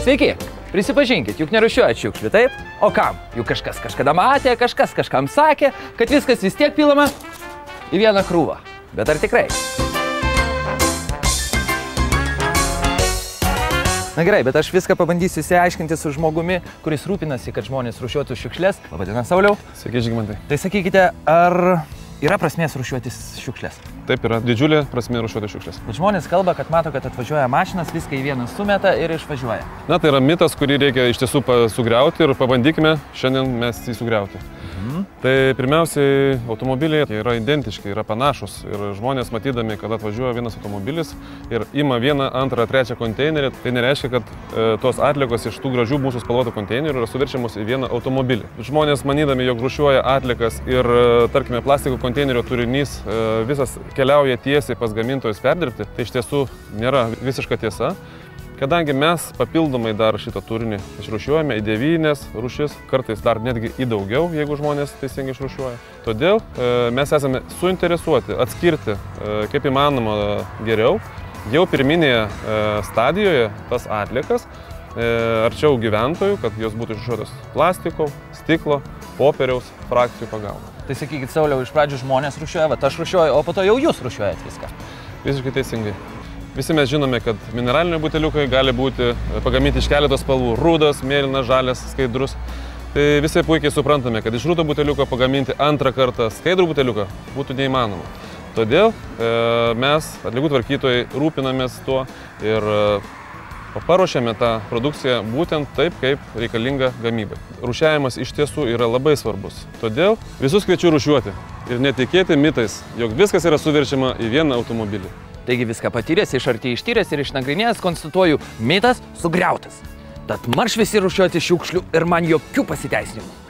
Sveiki, prisipažinkit, juk nerūšiuojat šiukšlių, taip? O kam? Juk kažkas kažkada matė, kažkas kažkam sakė, kad viskas vis tiek pilama į vieną krūvą. Bet ar tikrai? Na gerai, bet aš viską pabandysiu įsiaiškinti su žmogumi, kuris rūpinasi, kad žmonės rūšiuotų šiukšles. Labadiena, Sauliau. Sveiki, Žygimantai. Tai sakykite, ar yra prasmės rūšiuoti šiukšles? Taip, yra didžiulė prasmė rūšiuoti šiukšles. Bet žmonės kalba, kad mato, kad atvažiuoja mašinas, viską į vieną sumeta ir išvažiuoja. Na, tai yra mitas, kurį reikia iš tiesų sugriauti ir pabandykime šiandien mes jį sugriauti. Tai pirmiausiai, automobiliai yra identiški, yra panašus ir žmonės matydami, kad atvažiuoja vienas automobilis ir ima vieną, antrą, trečią konteinerį, tai nereiškia, kad tos atliekos iš tų gražių mūsų spalvotų konteinerių yra suverčiamos į vieną automobilį. Žmonės manydami, jog rūšiuoja atliekas ir, tarkime, plastiko konteinerio turinys visas keliauja tiesiai pas gamintojus perdirbti, tai iš tiesų nėra visiška tiesa. Kadangi mes papildomai dar šitą turinį išrūšiuojame į 9 rūšis, kartais dar netgi į daugiau, jeigu žmonės teisingai išrūšiuoja. Todėl mes esame suinteresuoti atskirti kaip įmanoma geriau jau pirminėje stadijoje tas atliekas arčiau gyventojų, kad jos būtų išrūšiuotos plastiko, stiklo, popieriaus frakcijų pagalba. Tai sakykit, Sauliau, iš pradžių žmonės rūšiuoja, bet aš rūšiuoju, o po to jau jūs rūšiuojat viską. Visiškai teisingai. Visi mes žinome, kad mineraliniai buteliukai gali būti pagaminti iš keletos spalvų – rudas, mėlynas, žalias, skaidrus. Tai visi puikiai suprantame, kad iš rudo buteliuko pagaminti antrą kartą skaidrų buteliuką būtų neįmanoma. Todėl mes, atliekų tvarkytojai, rūpinamės tuo ir paruošėme tą produkciją būtent taip, kaip reikalinga gamybai. Rūšiavimas iš tiesų yra labai svarbus. Todėl visus kviečiu rūšiuoti ir netikėti mitais, jog viskas yra suverčiama į vieną automobilį. Taigi viską patyręs, iš arti ištyręs ir išnagrinėjęs, konstatuoju, mitas sugriautas. Tad marš visi rūšiuoti šiukšlių ir man jokių pasiteisinimų.